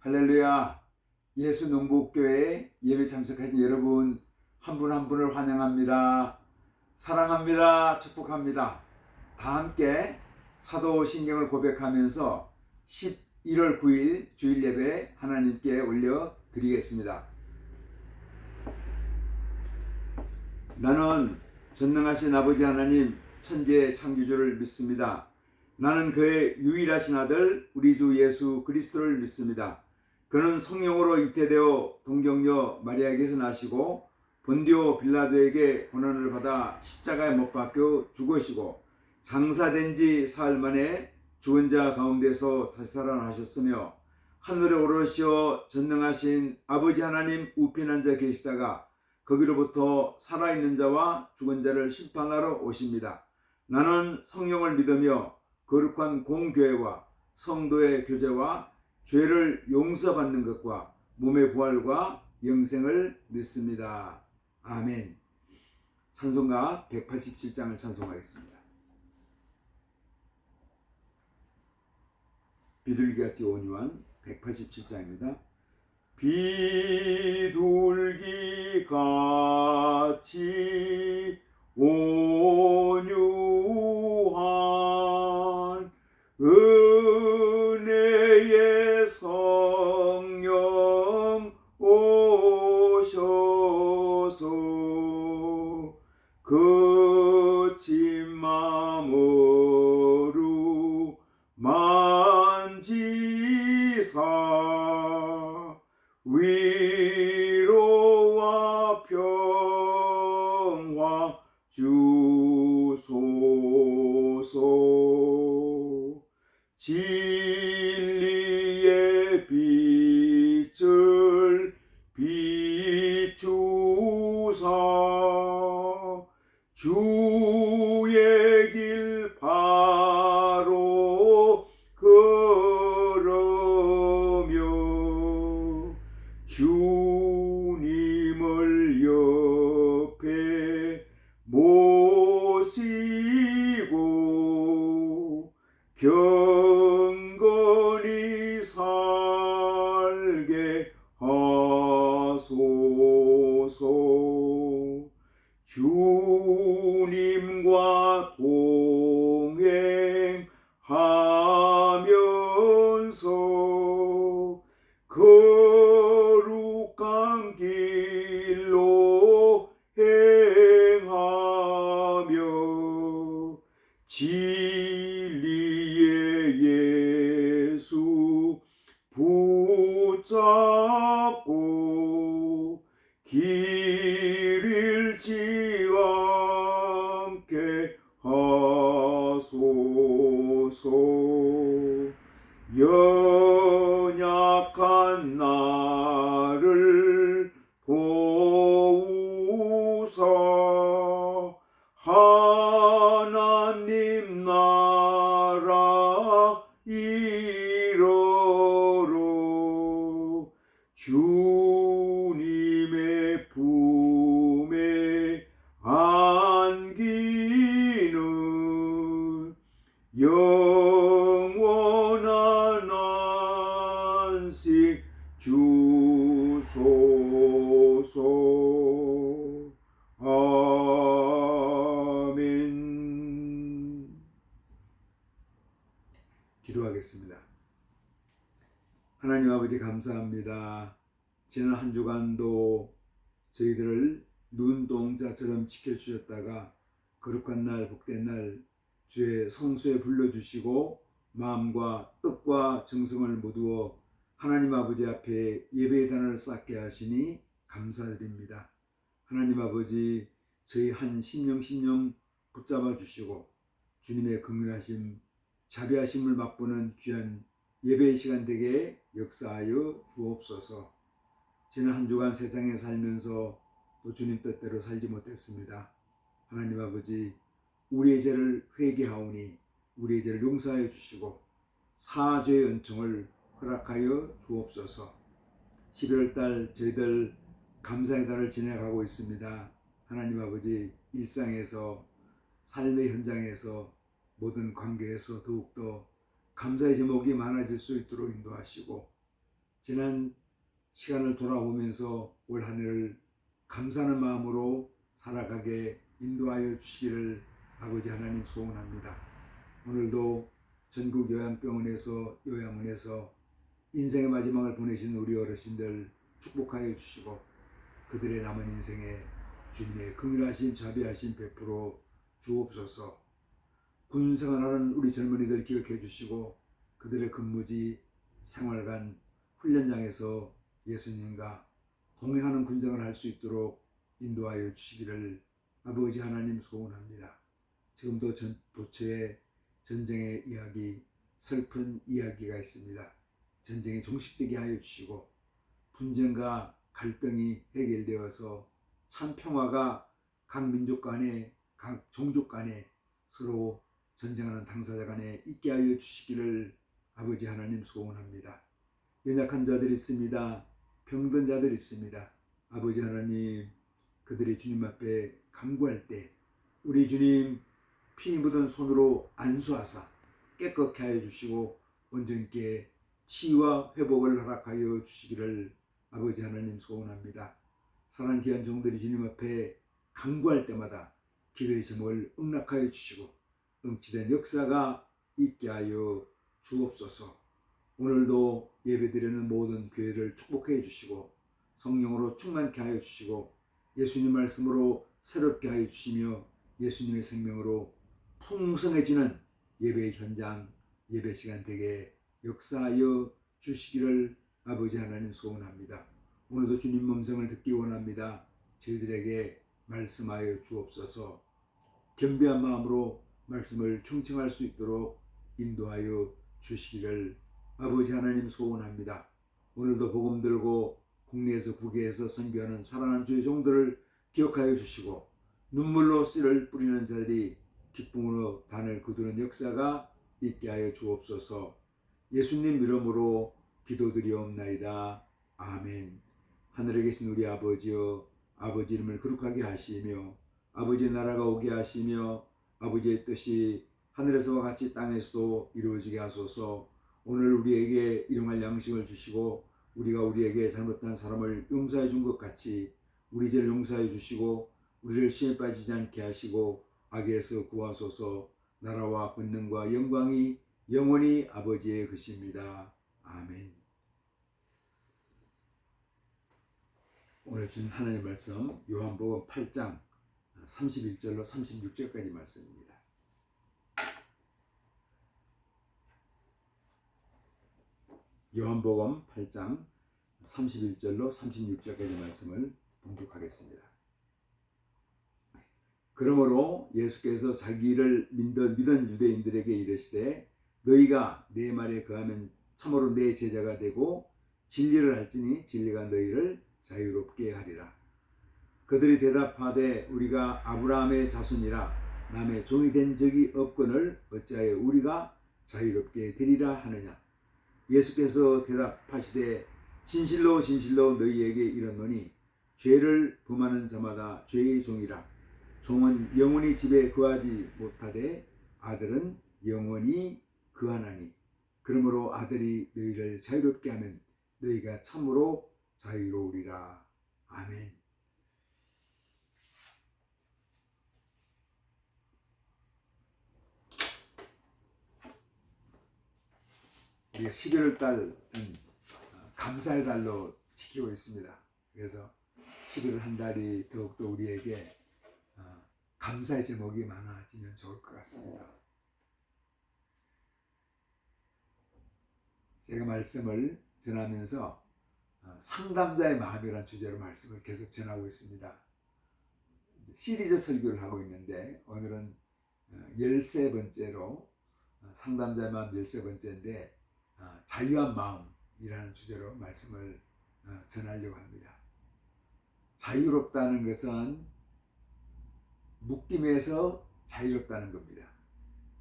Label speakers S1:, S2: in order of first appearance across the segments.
S1: 할렐루야. 예수 농복교회 예배 참석하신 여러분 한 분 한 분을 환영합니다. 사랑합니다. 축복합니다. 다 함께 사도신경을 고백하면서 11월 9일 주일 예배 하나님께 올려드리겠습니다. 나는 전능하신 아버지 하나님 천지의 창조주를 믿습니다. 나는 그의 유일하신 아들 우리 주 예수 그리스도를 믿습니다. 그는 성령으로 잉태되어 동정녀 마리아에게서 나시고 본디오 빌라도에게 고난을 받아 십자가에 못 박혀 죽으시고 장사된 지 사흘 만에 죽은 자 가운데서 다시 살아나셨으며 하늘에 오르시어 전능하신 아버지 하나님 우편에 앉아 계시다가 거기로부터 살아있는 자와 죽은 자를 심판하러 오십니다. 나는 성령을 믿으며 거룩한 공교회와 성도의 교제와 죄를 용서받는 것과 몸의 부활과 영생을 믿습니다. 아멘. 찬송가 187장을 찬송하겠습니다. 비둘기같이 온유한 187장입니다. 비둘기같이 온유한 은혜의 성령 오셔서 거친 마음으로 만지사 위로와 평화 주소서. 진리의 빛을 비추사 주의 길 바로 걸으며 주님을 옆에 모시고 경건히 살게 하소서. 주님과 동행하면서 거룩한 길로 행하며 진리의 예수 붙잡고 길 잃지 않게 하소서. 연약한 나를 도우사 하나님 나라 이르러 주님의 품에 안기는 영원한 안식 주소서. 아멘. 기도하겠습니다. 하나님 아버지 감사합니다. 지난 한 주간도 저희들을 눈동자처럼 지켜주셨다가 거룩한 날 복된 날 주의 성소에 불러주시고 마음과 뜻과 정성을 모두어 하나님 아버지 앞에 예배의 단을 쌓게 하시니 감사드립니다. 하나님 아버지 저희 한 심령 붙잡아 주시고 주님의 긍휼하심 자비하심을 맛보는 귀한 예배의 시간 되게 역사하여 주옵소서. 지난 한 주간 세상에 살면서 또 주님 뜻대로 살지 못했습니다. 하나님 아버지 우리의 죄를 회개하오니 우리의 죄를 용서하여 주시고 사죄의 은총을 허락하여 주옵소서. 11월달 저희들 감사의 달을 지나가고 있습니다. 하나님 아버지 일상에서 삶의 현장에서 모든 관계에서 더욱더 감사의 제목이 많아질 수 있도록 인도하시고 지난 시간을 돌아보면서 올 한 해를 감사하는 마음으로 살아가게 인도하여 주시기를 아버지 하나님 소원합니다. 오늘도 전국 요양원에서 인생의 마지막을 보내신 우리 어르신들 축복하여 주시고 그들의 남은 인생에 주님의 긍휼하신 자비하신 베풀어 주옵소서. 군생활하는 우리 젊은이들 기억해 주시고 그들의 근무지 생활관 훈련장에서 예수님과 동행하는 군생활을 할 수 있도록 인도하여 주시기를 아버지 하나님 소원합니다. 지금도 도처에 전쟁의 이야기, 슬픈 이야기가 있습니다. 전쟁이 종식되게 하여 주시고 분쟁과 갈등이 해결되어서 참 평화가 각 민족 간에 각 종족 간에 서로 전쟁하는 당사자 간에 있게 하여 주시기를 아버지 하나님 소원합니다. 연약한 자들이 있습니다. 병든 자들이 있습니다. 아버지 하나님 그들이 주님 앞에 간구할 때 우리 주님 피 묻은 손으로 안수하사 깨끗게 하여 주시고 온전케 치유와 회복을 허락하여 주시기를 아버지 하나님 소원합니다. 사랑하는 귀한 종들이 주님 앞에 간구할 때마다 기도의 제목을 응낙하여 주시고 응치된 역사가 있게 하여 주옵소서. 오늘도 예배드리는 모든 교회를 축복해 주시고 성령으로 충만케 하여 주시고 예수님 말씀으로 새롭게 하여 주시며 예수님의 생명으로 풍성해지는 예배 현장, 예배 시간 되게 역사하여 주시기를 아버지 하나님 소원합니다. 오늘도 주님 음성을 듣기 원합니다. 저희들에게 말씀하여 주옵소서. 겸비한 마음으로 말씀을 경청할 수 있도록 인도하여 주시기를 아버지 하나님 소원합니다. 오늘도 복음 들고 국내에서 국외에서 선교하는 사랑하는 주의 종들을 기억하여 주시고 눈물로 씨를 뿌리는 자들이 기쁨으로 단을 거두는 역사가 있게 하여 주옵소서. 예수님 이름으로 기도드리옵나이다. 아멘. 하늘에 계신 우리 아버지여, 아버지 이름을 거룩하게 하시며 아버지의 나라가 오게 하시며 아버지의 뜻이 하늘에서와 같이 땅에서도 이루어지게 하소서. 오늘 우리에게 일용할 양식을 주시고 우리가 우리에게 잘못한 사람을 용서해 준 것 같이 우리 죄를 용서해 주시고 우리를 시험에 빠지지 않게 하시고 악에서 구하소서. 나라와 권능과 영광이 영원히 아버지의 것입니다. 아멘. 오늘 준 하나님의 말씀 요한복음 8장 31절로 36절까지 말씀입니다. 요한복음 8장 31절로 36절까지 말씀을 봉독하겠습니다. 그러므로 예수께서 자기를 믿은 유대인들에게 이르시되 너희가 내 말에 거하면 참으로 내 제자가 되고 진리를 할지니 진리가 너희를 자유롭게 하리라. 그들이 대답하되 우리가 아브라함의 자손이라 남의 종이 된 적이 없거늘 어찌하여 우리가 자유롭게 되리라 하느냐. 예수께서 대답하시되 진실로 진실로 너희에게 이르노니 죄를 범하는 자마다 죄의 종이라. 종은 영원히 집에 거하지 못하되 아들은 영원히 거하나니 그러므로 아들이 너희를 자유롭게 하면 너희가 참으로 자유로우리라. 아멘. 우리가 11월 달은 감사의 달로 지키고 있습니다. 그래서 11월 한 달이 더욱더 우리에게 감사의 제목이 많아지면 좋을 것 같습니다. 제가 말씀을 전하면서 상담자의 마음이라는 주제로 말씀을 계속 전하고 있습니다. 시리즈 설교를 하고 있는데 오늘은 13번째로 상담자의 마음 13번째인데 자유한 마음이라는 주제로 말씀을 전하려고 합니다. 자유롭다는 것은 묶임에서 자유롭다는 겁니다.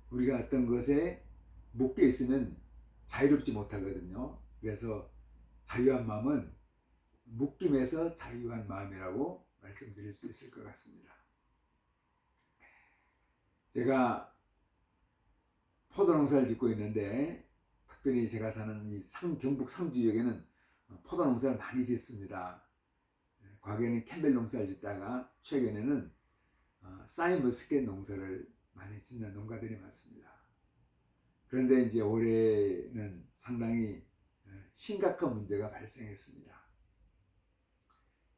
S1: 우리가 어떤 것에 묶여 있으면 자유롭지 못하거든요. 그래서 자유한 마음은 묶임에서 자유한 마음이라고 말씀드릴 수 있을 것 같습니다. 제가 포도 농사를 짓고 있는데 특별히 제가 사는 이 경북 상주 지역에는 포도 농사를 많이 짓습니다. 과거에는 캠벨 농사를 짓다가 최근에는 사이머스켓 농사를 많이 짓는 농가들이 많습니다. 그런데 이제 올해는 상당히 심각한 문제가 발생했습니다.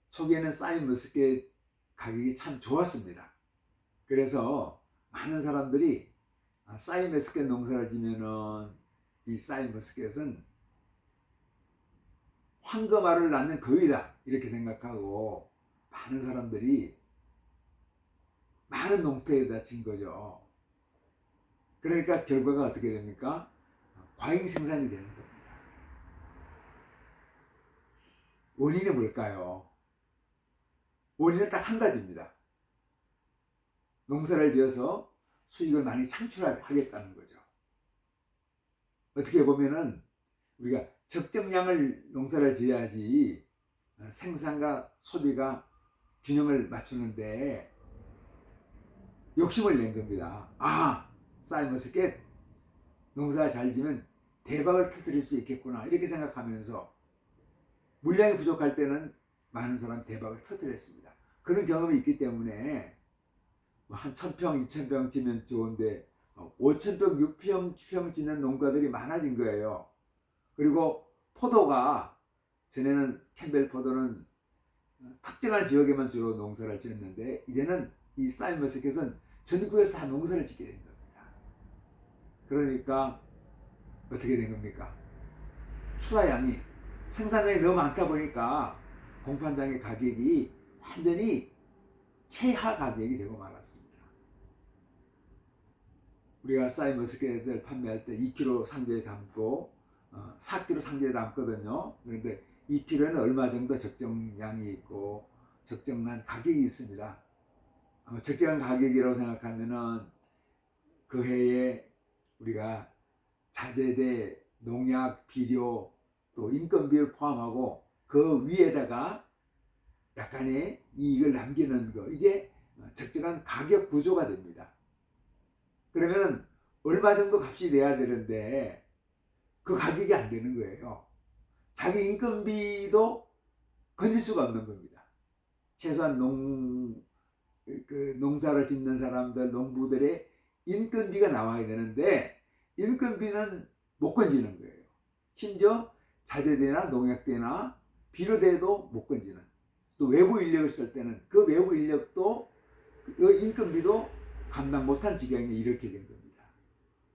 S1: 초기에는 사이머스켓 가격이 참 좋았습니다. 그래서 많은 사람들이 사이머스켓 농사를 지면은 이 사이머스켓은 황금알을 낳는 거위다 이렇게 생각하고 많은 사람들이 많은 농토에다 진 거죠. 그러니까 결과가 어떻게 됩니까? 과잉 생산이 되는 겁니다. 원인은 뭘까요? 원인은 딱 한 가지입니다. 농사를 지어서 수익을 많이 창출하겠다는 거죠. 어떻게 보면은 우리가 적정량을 농사를 지어야지 생산과 소비가 균형을 맞추는데 욕심을 낸 겁니다. 사이머스켓 농사 잘 지면 대박을 터뜨릴 수 있겠구나 이렇게 생각하면서 물량이 부족할 때는 많은 사람이 대박을 터뜨렸습니다. 그런 경험이 있기 때문에 한 1000평, 2000평 지면 좋은데 5000평, 6000평 짓는 농가들이 많아진 거예요. 그리고 포도가 전에는 캠벨 포도는 특정한 지역에만 주로 농사를 지었는데 이제는 이 사이머스켓은 전국에서 다 농사를 짓게 된 겁니다. 그러니까 어떻게 된 겁니까? 출하량이 생산량이 너무 많다 보니까 공판장의 가격이 완전히 최하 가격이 되고 말았습니다. 우리가 사이머스켓을 판매할 때 2kg 상자에 담고 4kg 상자에 담거든요. 그런데 2kg는 얼마 정도 적정량이 있고 적정한 가격이 있습니다. 적정한 가격이라고 생각하면은 그 해에 우리가 자재대, 농약, 비료, 또 인건비를 포함하고 그 위에다가 약간의 이익을 남기는 거, 이게 적정한 가격 구조가 됩니다. 그러면 얼마 정도 값이 돼야 되는데 그 가격이 안 되는 거예요. 자기 인건비도 건질 수가 없는 겁니다. 최소한 농사를 짓는 사람들, 농부들의 인건비가 나와야 되는데 인건비는 못 건지는 거예요. 심지어 자재대나 농약대나 비료대도 못 건지는. 또 외부 인력을 쓸 때는 그 외부 인력도 그 인건비도 감당 못한 지경에 이렇게 된 겁니다.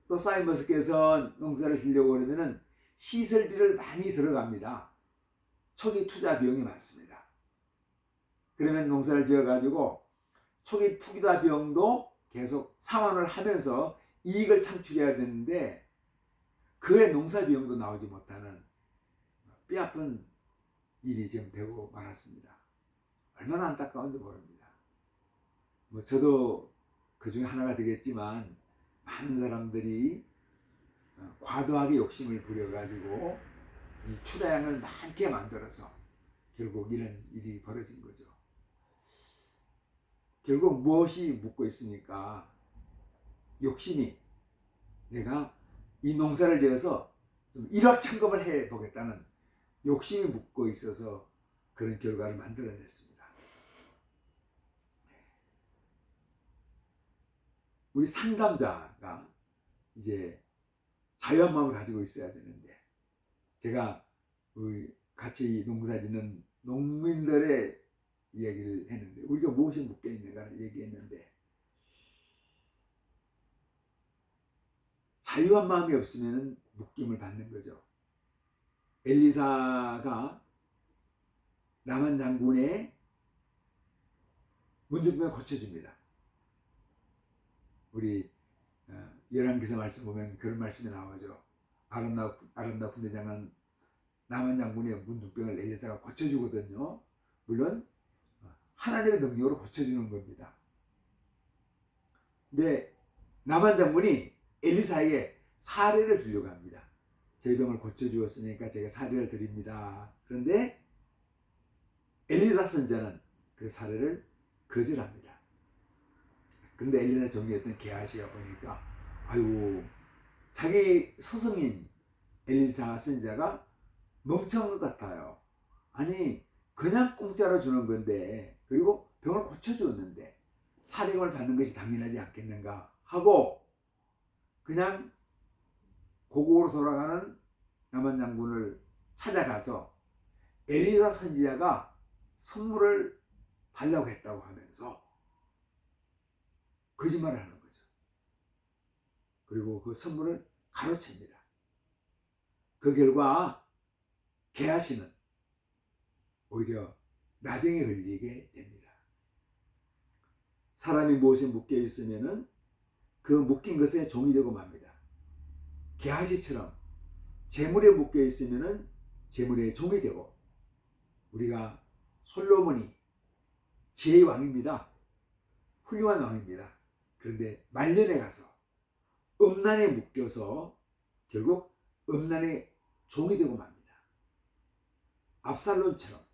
S1: 또 사이머스켓은 농사를 지려고 그러면은 시설비를 많이 들어갑니다. 초기 투자 비용이 많습니다. 그러면 농사를 지어가지고 초기 투자 비용도 계속 상환을 하면서 이익을 창출해야 되는데 그의 농사 비용도 나오지 못하는 뼈아픈 일이 지금 되고 말았습니다. 얼마나 안타까운지 모릅니다. 저도 그 중에 하나가 되겠지만 많은 사람들이 과도하게 욕심을 부려가지고 이 출하량을 많게 만들어서 결국 이런 일이 벌어진 거죠. 결국 무엇이 묻고 있습니까? 욕심이 내가 이 농사를 지어서 좀 일확천금을 해보겠다는 욕심이 묻고 있어서 그런 결과를 만들어냈습니다. 우리 상담자가 이제 자유한 마음을 가지고 있어야 되는데 제가 우리 같이 농사 짓는 농민들의 이야기를 했는데 우리가 무엇이 묶여 있는가를 얘기했는데 자유한 마음이 없으면 묶임을 받는 거죠. 엘리사가 나만 장군의 문둥병을 고쳐줍니다. 우리 열왕기서 말씀 보면 그런 말씀이 나오죠. 아름다운 군대장은 나만 장군의 문둥병을 엘리사가 고쳐주거든요. 물론 하나님의 능력으로 고쳐주는 겁니다. 근데 나만 장군이 엘리사에게 사례를 주려고 합니다. 제 병을 고쳐주었으니까 제가 사례를 드립니다. 그런데 엘리사 선자는 그 사례를 거절합니다. 근데 엘리사 종이었던 게하시가 보니까 자기 스승인 엘리사 선자가 멍청한 것 같아요. 아니 그냥 공짜로 주는 건데, 그리고 병을 고쳐주었는데 사령을 받는 것이 당연하지 않겠는가 하고 그냥 고국으로 돌아가는 나만 장군을 찾아가서 엘리사 선지자가 선물을 달라고 했다고 하면서 거짓말을 하는 거죠. 그리고 그 선물을 가로챕니다. 그 결과 게하시는 오히려 나병에 걸리게 됩니다. 사람이 무엇에 묶여 있으면은 그 묶인 것에 종이 되고 맙니다. 게하시처럼 재물에 묶여 있으면은 재물의 종이 되고, 우리가 솔로몬이 지혜의 왕입니다. 훌륭한 왕입니다. 그런데 말년에 가서 음란에 묶여서 결국 음란의 종이 되고 맙니다. 압살롬처럼,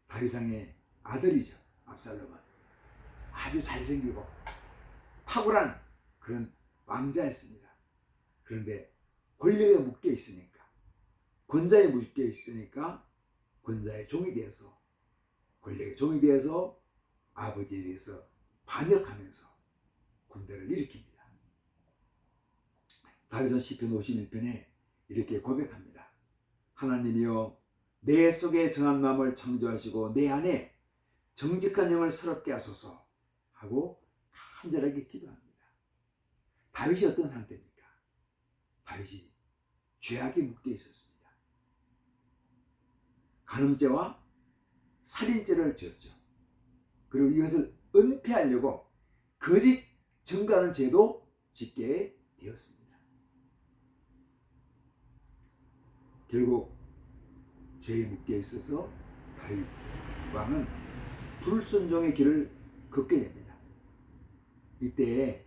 S1: 다윗왕의 아들이죠. 압살롬은 아주 잘생기고 탁월한 그런 왕자였습니다. 그런데 권력에 묶여 있으니까, 권자에 묶여 있으니까 권자의 종이 되어서, 권력의 종이 되어서 아버지에 대해서 반역하면서 군대를 일으킵니다. 다윗은 시편 51편에 이렇게 고백합니다. 하나님이여, 내 속에 정한 마음을 창조하시고 내 안에 정직한 영을 새롭게 하소서 하고 간절하게 기도합니다. 다윗이 어떤 상태입니까? 다윗이 죄악에 묶여 있었습니다. 간음죄와 살인죄를 지었죠. 그리고 이것을 은폐하려고 거짓 증거하는 죄도 짓게 되었습니다. 결국 죄에 묶여 있어서 다윗 왕은 불순종의 길을 걷게 됩니다. 이때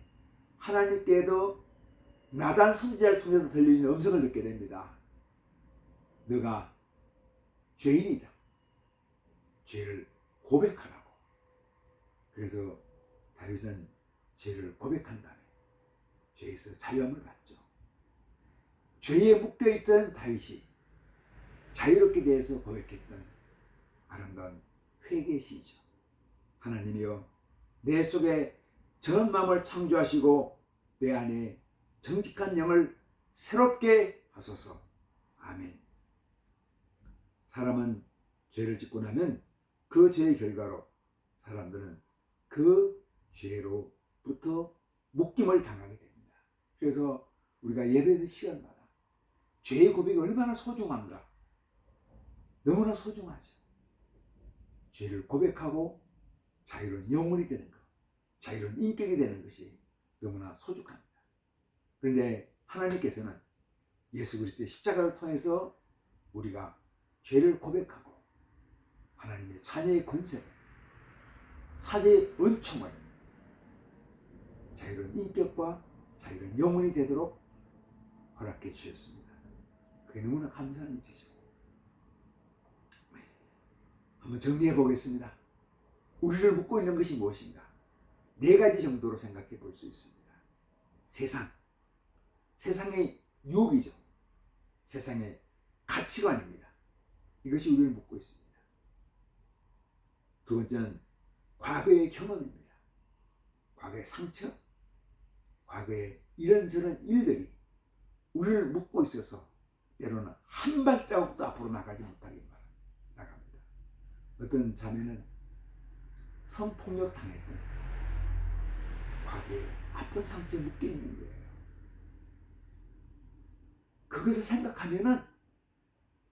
S1: 하나님께도 나단 선지자를 통해서 들려주는 음성을 듣게 됩니다. 너가 죄인이다. 죄를 고백하라고. 그래서 다윗은 죄를 고백한 다음에 죄에서 자유함을 받죠. 죄에 묶여있던 다윗이 자유롭게 대해서 고백했던 아름다운 회개의 시죠. 하나님이여, 내 속에 정한 마음을 창조하시고 내 안에 정직한 영을 새롭게 하소서. 아멘. 사람은 죄를 짓고 나면 그 죄의 결과로 사람들은 그 죄로부터 묶임을 당하게 됩니다. 그래서 우리가 예배드릴 시간마다 죄의 고백이 얼마나 소중한가. 너무나 소중하죠. 죄를 고백하고 자유로운 영혼이 되는 것, 자유로운 인격이 되는 것이 너무나 소중합니다. 그런데 하나님께서는 예수 그리스도의 십자가를 통해서 우리가 죄를 고백하고 하나님의 자녀의 권세를, 사제의 은총을, 자유로운 인격과 자유로운 영혼이 되도록 허락해 주셨습니다. 그게 너무나 감사한 일이죠. 한번 정리해 보겠습니다. 우리를 묶고 있는 것이 무엇인가? 4가지 정도로 생각해 볼 수 있습니다. 세상의 유혹이죠. 세상의 가치관입니다. 이것이 우리를 묶고 있습니다. 두 번째는 과거의 경험입니다. 과거의 상처, 과거의 이런저런 일들이 우리를 묶고 있어서 때로는 한 발자국도 앞으로 나가지 못하게 나갑니다. 어떤 자매는 성폭력 당했던 과거의 아픈 상처에 묶여 있는 거예요. 그것을 생각하면은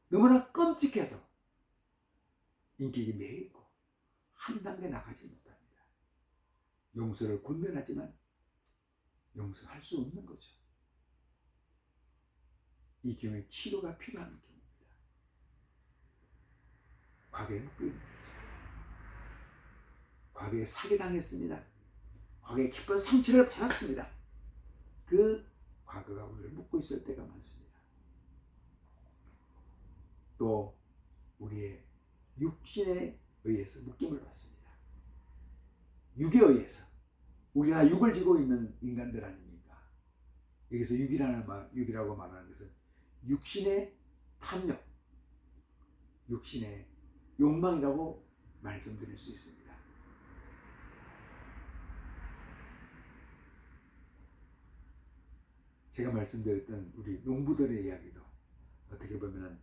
S1: 너무나 끔찍해서 인격이 매이고 한 단계 나가지 못합니다. 용서를 권면하지만 용서할 수 없는 거죠. 이 경우에 치료가 필요한 경우입니다. 과거에 묶여 있는 거죠. 과거에 사기당했습니다. 과거에 깊은 상처를 받았습니다. 그 과거가 우리를 묶고 있을 때가 많습니다. 또 우리의 육신에 의해서 묶임을 받습니다. 육에 의해서, 우리가 육을 지고 있는 인간들 아닙니까? 여기서 육이라고 말하는 것은 육신의 탐욕, 육신의 욕망이라고 말씀드릴 수 있습니다. 제가 말씀드렸던 우리 농부들의 이야기도 어떻게 보면은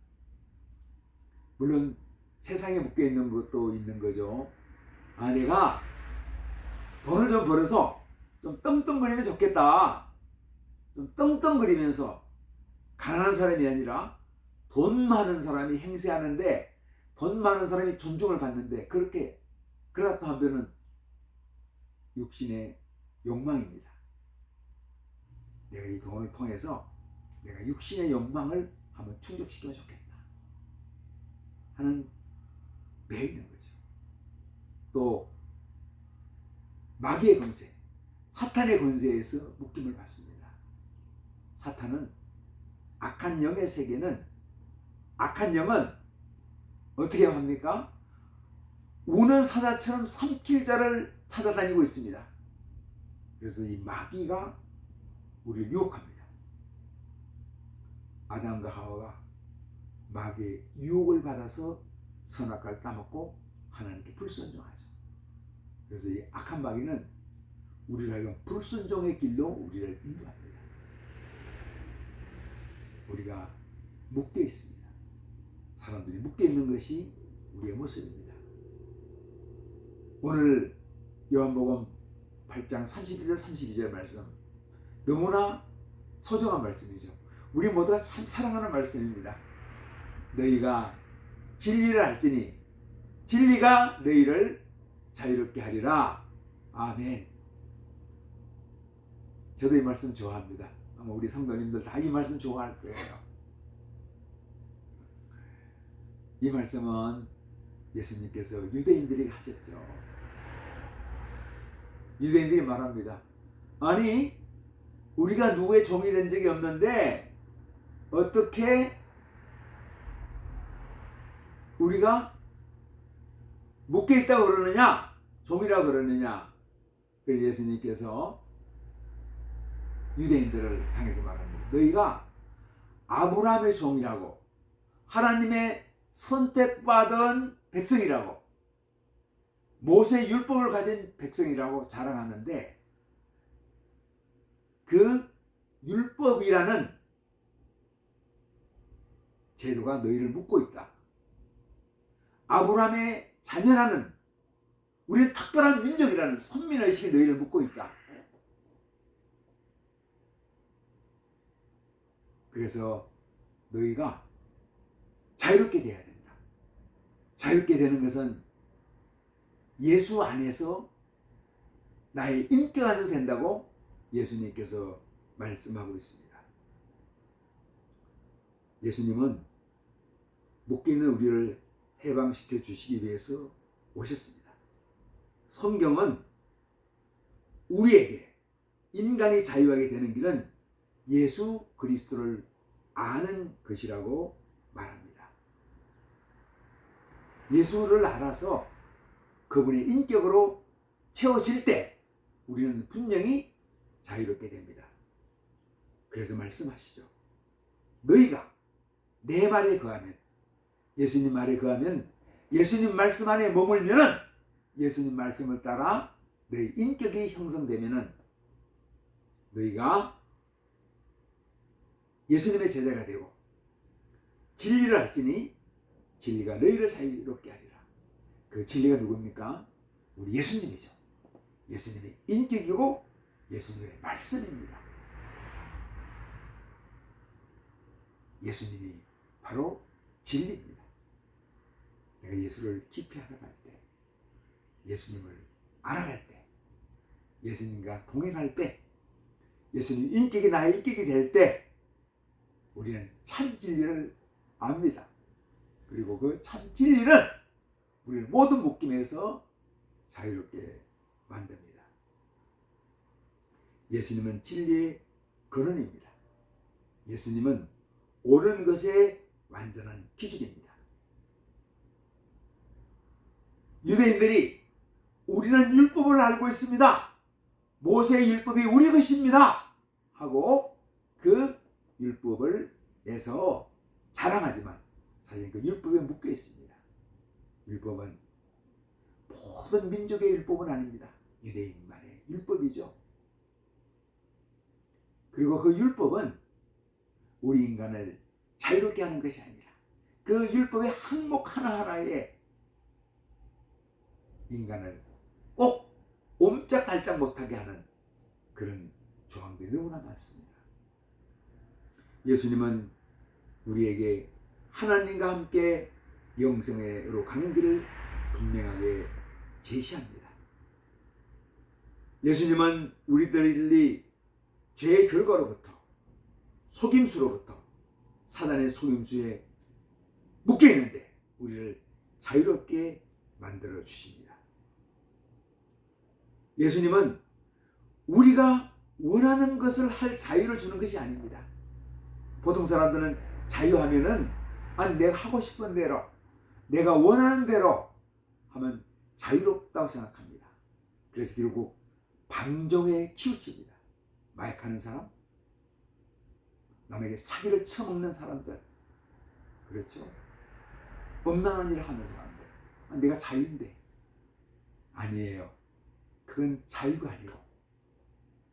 S1: 물론 세상에 묶여 있는 것도 있는 거죠. 내가 돈을 좀 벌어서 좀 떵떵거리면 좋겠다. 좀 떵떵거리면서 가난한 사람이 아니라 돈 많은 사람이 행세하는데 돈 많은 사람이 존중을 받는데 그렇게 그렇다 하면은 육신의 욕망입니다. 내가 이 돈을 통해서 내가 육신의 욕망을 한번 충족시키면 좋겠다 하는 매 있는 거죠. 또 마귀의 권세, 사탄의 권세에서 묶임을 받습니다. 사탄은 악한 영의 세계는 악한 영은 어떻게 합니까? 우는 사자처럼 삼킬 자를 찾아다니고 있습니다. 그래서 이 마귀가 우리를 유혹합니다. 아담과 하와가 마귀의 유혹을 받아서 선악과를 따먹고 하나님께 불순종하죠. 그래서 이 악한 마귀는 우리를 하여금 불순종의 길로 우리를 인도합니다. 우리가 묶여 있습니다. 사람들이 묶여 있는 것이 우리의 모습입니다. 오늘 요한복음 8장 31절 32절 말씀 너무나 소중한 말씀이죠. 우리 모두가 참 사랑하는 말씀입니다. 너희가 진리를 알지니 진리가 너희를 자유롭게 하리라. 아멘. 저도 이 말씀 좋아합니다. 아마 우리 성도님들 다 이 말씀 좋아할 거예요. 이 말씀은 예수님께서 유대인들에게 하셨죠. 유대인들이 말합니다. 아니 우리가 누구의 종이 된 적이 없는데 어떻게 우리가 묶여있다고 그러느냐? 종이라고 그러느냐? 그래서 예수님께서 유대인들을 향해서 말합니다. 너희가 아브라함의 종이라고 하나님의 선택받은 백성이라고 모세의 율법을 가진 백성이라고 자랑하는데 그 율법이라는 제도가 너희를 묶고 있다. 아브라함의 자녀라는 우리는 특별한 민족이라는 선민의식이 너희를 묶고 있다. 그래서 너희가 자유롭게 되어야 된다. 자유롭게 되는 것은 예수 안에서 나의 인격 안에서 된다고 예수님께서 말씀하고 있습니다. 예수님은 묶이는 우리를 해방시켜 주시기 위해서 오셨습니다. 성경은 우리에게 인간이 자유하게 되는 길은 예수 그리스도를 아는 것이라고 말합니다. 예수를 알아서 그분의 인격으로 채워질 때 우리는 분명히 자유롭게 됩니다. 그래서 말씀하시죠. 너희가 내 말에 거하면, 예수님 말에 거하면, 예수님 말씀 안에 머물면은, 예수님 말씀을 따라 너희 인격이 형성되면은 너희가 예수님의 제자가 되고 진리를 알지니 진리가 너희를 자유롭게 하리라. 그 진리가 누굽니까? 우리 예수님이죠. 예수님의 인격이고 예수님의 말씀입니다. 예수님이 바로 진리입니다. 내가 예수를 깊이 알아갈 때, 예수님을 알아갈 때, 예수님과 동행할 때, 예수님 인격이 나의 인격이 될 때 우리는 참 진리를 압니다. 그리고 그 참 진리는 우리를 모든 묶임에서 자유롭게 만듭니다. 예수님은 진리의 근원입니다. 예수님은 옳은 것의 완전한 기준입니다. 유대인들이 우리는 율법을 알고 있습니다. 모세의 율법이 우리 것입니다. 하고 그 율법을 에서 자랑하지만 사실 그 율법에 묶여 있습니다. 율법은 모든 민족의 율법은 아닙니다. 유대인만의 율법이죠. 그리고 그 율법은 우리 인간을 자유롭게 하는 것이 아니라 그 율법의 항목 하나하나에 인간을 꼭 옴짝달짝 못하게 하는 그런 조항들이 너무나 많습니다. 예수님은 우리에게 하나님과 함께 영생으로 가는 길을 분명하게 제시합니다. 예수님은 우리들이 죄의 결과로부터, 속임수로부터, 사단의 속임수에 묶여 있는데 우리를 자유롭게 만들어 주십니다. 예수님은 우리가 원하는 것을 할 자유를 주는 것이 아닙니다. 보통 사람들은 자유하면은 아니 내가 하고 싶은 대로, 내가 원하는 대로 하면 자유롭다고 생각합니다. 그래서 결국 방종에 치우칩니다. 마약하는 사람, 남에게 사기를 쳐먹는 사람들, 그렇죠? 엄난한 일을 하는 사람들, 내가 자유인데. 아니에요. 그건 자유가 아니고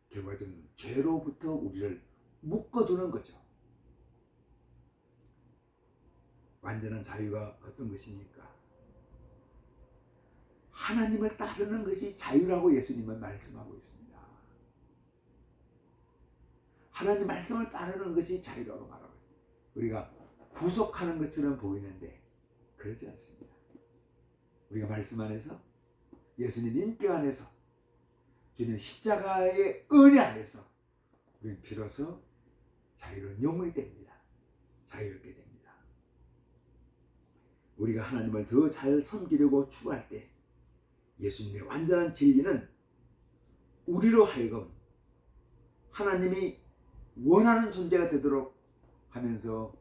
S1: 결과적으로 죄로부터 우리를 묶어두는 거죠. 완전한 자유가 어떤 것입니까? 하나님을 따르는 것이 자유라고 예수님은 말씀하고 있습니다. 하나님 말씀을 따르는 것이 자유라고 말하고 있습니다. 우리가 구속하는 것처럼 보이는데 그렇지 않습니다. 우리가 말씀 안에서, 예수님 인격 안에서, 주님 십자가의 은혜 안에서 우리는 비로소 자유로운 영혼이 됩니다. 자유롭게 됩니다. 우리가 하나님을 더 잘 섬기려고 추구할 때 예수님의 완전한 진리는 우리로 하여금 하나님이 원하는 존재가 되도록 하면서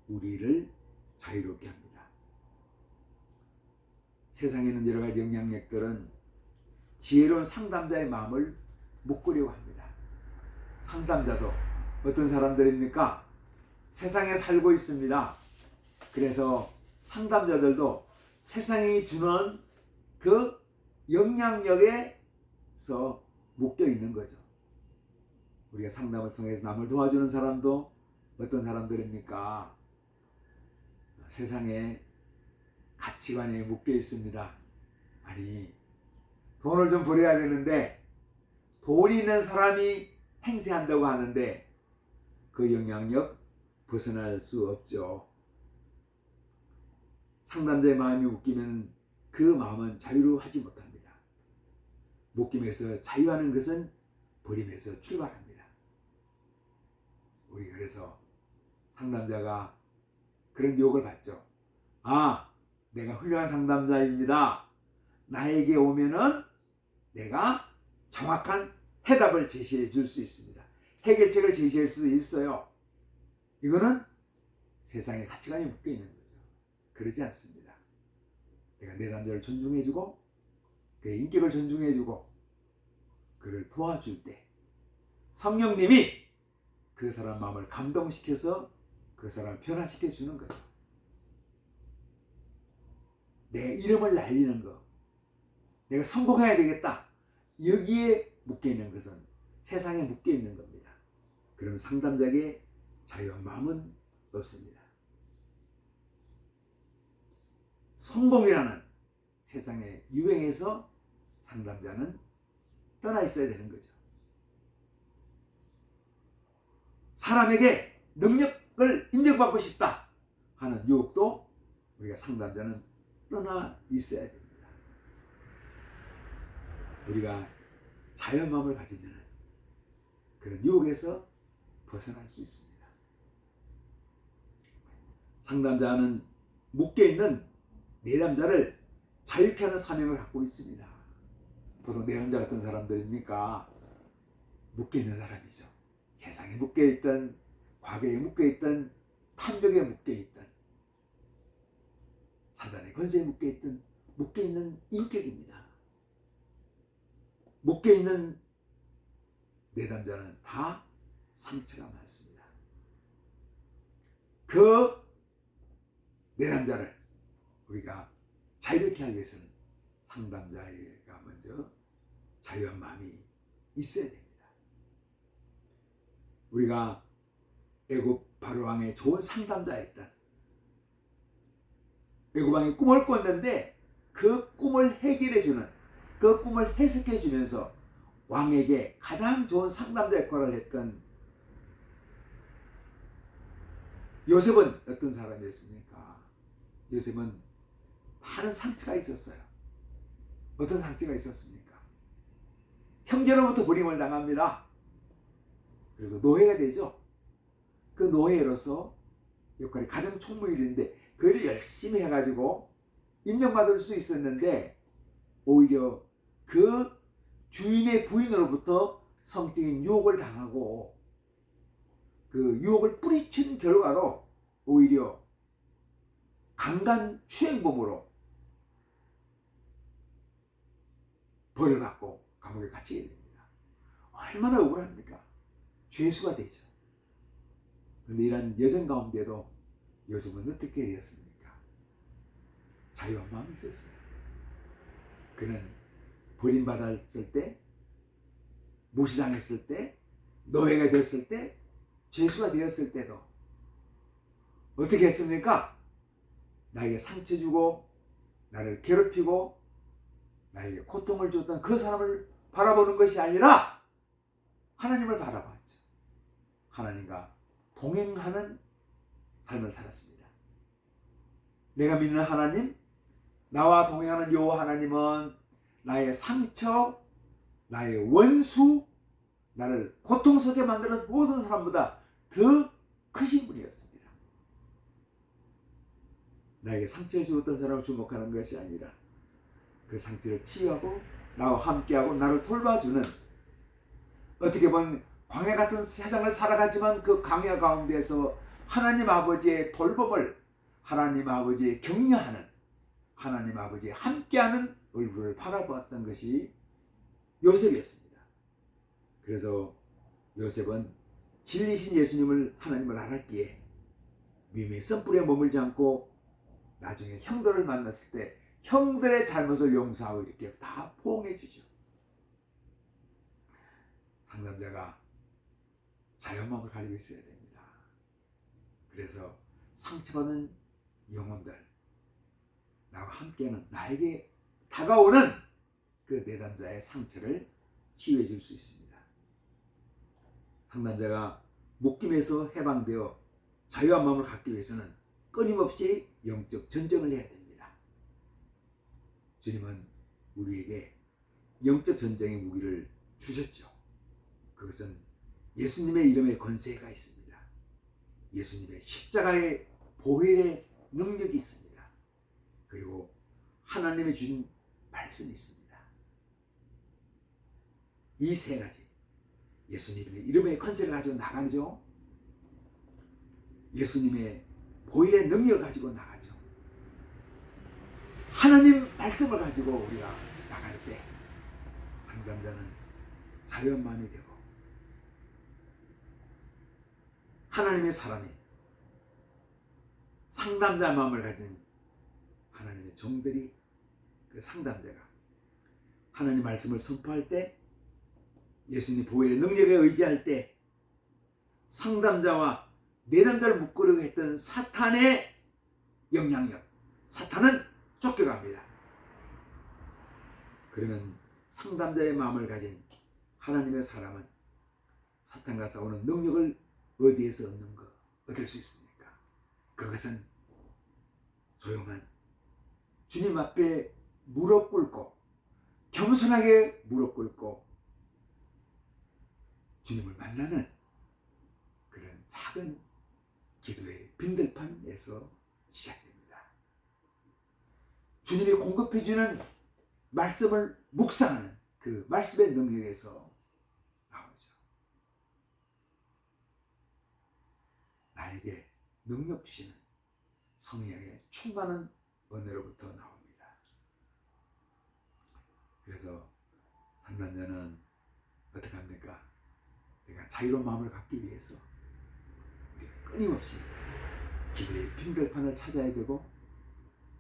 S1: 우리를 자유롭게 합니다. 세상에 있는 여러 가지 영향력들은 지혜로운 상담자의 마음을 묶으려고 합니다. 상담자도 어떤 사람들입니까? 세상에 살고 있습니다. 그래서 상담자들도 세상이 주는 그 영향력에서 묶여 있는 거죠. 우리가 상담을 통해서 남을 도와주는 사람도 어떤 사람들입니까? 세상에 가치관에 묶여 있습니다. 아니, 돈을 좀 벌어야 되는데 돈이 있는 사람이 행세한다고 하는데 그 영향력 벗어날 수 없죠. 상담자의 마음이 묶이면 그 마음은 자유로워하지 못합니다. 묶임에서 자유하는 것은 버림에서 출발합니다. 우리 그래서 상담자가 그런 유혹을 받죠. 아, 내가 훌륭한 상담자입니다. 나에게 오면은 내가 정확한 해답을 제시해 줄 수 있습니다. 해결책을 제시할 수 있어요. 이거는 세상의 가치관이 묶여 있는 거죠. 그러지 않습니다. 내가 내담자를 존중해주고 그의 인격을 존중해주고 그를 도와줄 때 성령님이 그 사람 마음을 감동시켜서 그 사람을 변화시켜 주는 거죠. 내 이름을 날리는 거, 내가 성공해야 되겠다, 여기에 묶여있는 것은 세상에 묶여있는 겁니다. 그러면 상담자에게 자유한 마음은 없습니다. 성공이라는 세상의 유행에서 상담자는 떠나 있어야 되는 거죠. 사람에게 능력을 인정받고 싶다 하는 유혹도 우리가 상담자는 떠나 있어야 됩니다. 우리가 자유한 마음을 가지면 그런 유혹에서 벗어날 수 있습니다. 상담자는 묶여있는 내담자를 자유케 하는 사명을 갖고 있습니다. 보통 내담자 같은 사람들입니까? 묶여있는 사람이죠. 세상에 묶여있던, 과거에 묶여있던, 탐욕에 묶여있던, 사단의 권세에 묶여있는 인격입니다. 묶여있는 내담자는 다 상처가 많습니다. 그 내담자를 우리가 자유롭게 하기 위해서는 상담자가 먼저 자유한 마음이 있어야 됩니다. 우리가 애굽 바로왕의 좋은 상담자였던, 애굽왕이 꿈을 꿨는데 그 꿈을 해결해주는, 그 꿈을 해석해주면서 왕에게 가장 좋은 상담자 역할을 했던 요셉은 어떤 사람이었습니까? 요셉은 많은 상처가 있었어요. 어떤 상처가 있었습니까? 형제로부터 버림을 당합니다. 그래서 노예가 되죠. 그 노예로서 역할이 가장 총무일인데 그를 열심히 해가지고 인정받을 수 있었는데 오히려 그 주인의 부인으로부터 성적인 유혹을 당하고 그 유혹을 뿌리친 결과로 오히려 강간 추행범으로 벌을 받고 감옥에 갇히게 됩니다. 얼마나 억울합니까? 죄수가 되죠. 그런데 이런 여정 가운데도 요셉은 어떻게 되었습니까? 자유한 마음이 있었어요. 그는 버림받았을 때, 무시당했을 때, 노예가 됐을 때, 죄수가 되었을 때도 어떻게 했습니까? 나에게 상처 주고 나를 괴롭히고 나에게 고통을 줬던 그 사람을 바라보는 것이 아니라 하나님을 바라봤죠. 하나님과 동행하는 삶을 살았습니다. 내가 믿는 하나님, 나와 동행하는 여호와 하나님은 나의 상처, 나의 원수, 나를 고통스럽게 만드는 모든 사람보다 더 크신 분이었습니다. 나에게 상처를 주었던 사람을 주목하는 것이 아니라 그 상처를 치유하고 나와 함께하고 나를 돌봐주는, 어떻게 보면 광야 같은 세상을 살아가지만 그 광야 가운데서 하나님 아버지의 돌봄을, 하나님 아버지의 격려하는, 하나님 아버지의 함께하는 얼굴을 바라보았던 것이 요셉이었습니다. 그래서 요셉은 진리신 예수님을, 하나님을 알았기에 미미의 썬불에 머물지 않고 나중에 형들을 만났을 때 형들의 잘못을 용서하고 이렇게 다 포옹해 주죠. 상담자가 자유마음을 가지고 있어야 됩니다. 그래서 상처받은 영혼들, 나와 함께하는, 나에게 다가오는 그 내담자의 상처를 치유해 줄 수 있습니다. 상담자가 묶임에서 해방되어 자유한 마음을 갖기 위해서는 끊임없이 영적 전쟁을 해야 됩니다. 주님은 우리에게 영적 전쟁의 무기를 주셨죠. 그것은 예수님의 이름에 권세가 있습니다. 예수님의 십자가의 보혈의 능력이 있습니다. 그리고 하나님이 주신 말씀이 있습니다. 이 세 가지, 예수님의 이름의 권세를 가지고 나가죠. 예수님의 보혈의 능력을 가지고 나가죠. 하나님 말씀을 가지고 우리가 나갈 때 상담자는 자유한 마음이 되고 하나님의 사람이, 상담자 마음을 가진 하나님의 종들이, 그 상담자가 하나님 말씀을 선포할 때, 예수님 보혈의 능력에 의지할 때 상담자와 내담자를 묶으려고 했던 사탄의 영향력, 사탄은 쫓겨갑니다. 그러면 상담자의 마음을 가진 하나님의 사람은 사탄과 싸우는 능력을 어디에서 얻을 수 있습니까? 그것은 조용한 주님 앞에 무릎 꿇고, 겸손하게 무릎 꿇고 주님을 만나는 그런 작은 기도의 빈들판에서 시작됩니다. 주님이 공급해주는 말씀을 묵상하는 그 말씀의 능력에서 나오죠. 나에게 능력 주시는 성령의 충만한 은혜로부터 나옵니다. 그래서 상담자는 어떻게 합니까? 내가 자유로운 마음을 갖기 위해서 우리가 끊임없이 기대의 빈들판을 찾아야 되고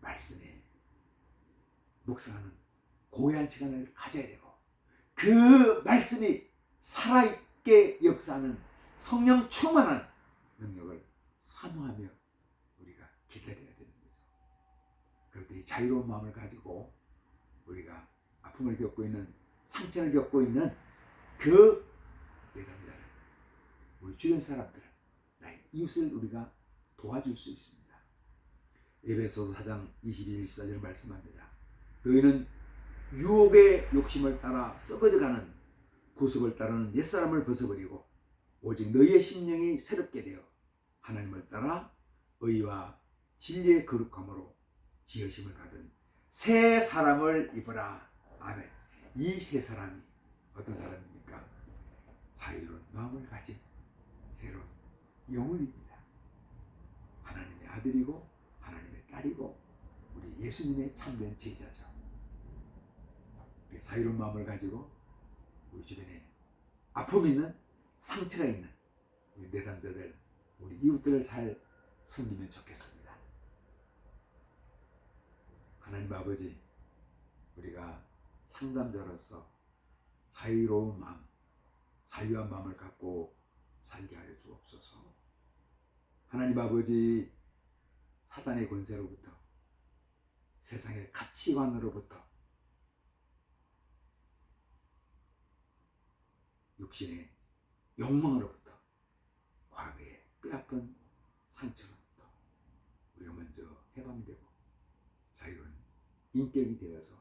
S1: 말씀에 묵상하는 고요한 시간을 가져야 되고 그 말씀이 살아있게 역사하는 성령 충만한 능력을 사모하며 우리가 기다려야 되는 거죠. 그럴 때 이 자유로운 마음을 가지고 우리가 아픔을 겪고 있는 상처를 겪고 있는 그 내담자를 우리 주변 사람들 나의 이웃을 우리가 도와줄 수 있습니다. 에베소서 4장 22, 24절 말씀합니다. 너희는 유혹의 욕심을 따라 썩어져가는 구습을 따르는 옛사람을 벗어버리고 오직 너희의 심령이 새롭게 되어 하나님을 따라 의와 진리의 거룩함으로 지으심을 받은 새 사람을 입어라. 아멘. 이 새 사람이 어떤 사람입니까? 자유로운 마음을 가진 새로운 영혼입니다. 하나님의 아들이고 하나님의 딸이고 우리 예수님의 참된 제자죠. 우리 자유로운 마음을 가지고 우리 주변에 아픔 있는 상처가 있는 우리 내담자들 우리 이웃들을 잘 섬기면 좋겠습니다. 하나님 아버지, 우리가 상담자로서 자유로운 마음, 자유한 마음을 갖고 살게 하여 주옵소서. 하나님 아버지, 사단의 권세로부터 세상의 가치관으로부터 육신의 욕망으로부터 과거의 뼈아픈 상처로부터 우리가 먼저 해방되고 자유로운 인격이 되어서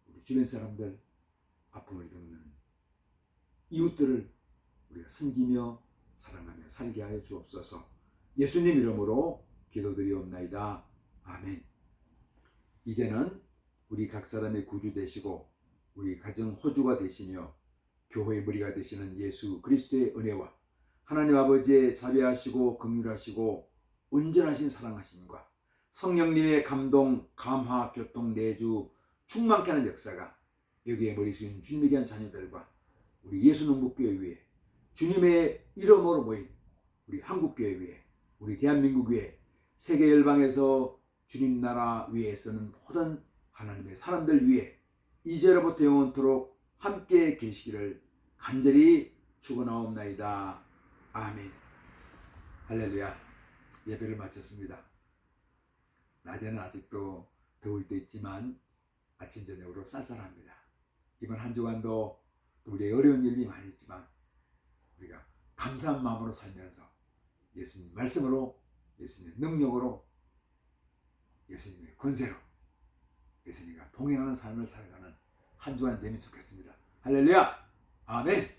S1: 우리 주변 사람들 아픔을 겪는 이웃들을 우리가 섬기며 사랑하며 살게 하여 주옵소서. 예수님 이름으로 기도드리옵나이다. 아멘. 이제는 우리 각 사람의 구주 되시고 우리 가정 호주가 되시며 교회의 머리가 되시는 예수 그리스도의 은혜와 하나님 아버지의 자비하시고 긍휼하시고 온전하신 사랑하심과 성령님의 감동, 감화, 교통, 내주 충만케 하는 역사가 여기에 머리 숙인 주님의 귀한 자녀들과 우리 예수농부교회 위에 주님의 이름으로 모인 우리 한국교회 위에 우리 대한민국 위에 세계 열방에서 주님 나라 위에 서는 모든 하나님의 사람들 위에 이제로부터 영원토록 함께 계시기를 간절히 축원하옵나이다. 아멘. 할렐루야. 예배를 마쳤습니다. 낮에는 아직도 더울 때 있지만 아침 저녁으로 쌀쌀합니다. 이번 한 주간도 우리의 어려운 일이 많이 있지만 우리가 감사한 마음으로 살면서 예수님 말씀으로, 예수님의 능력으로, 예수님의 권세로 예수님과 동행하는 삶을 살아가는 한 주간 되면 좋겠습니다. 할렐루야. 아멘.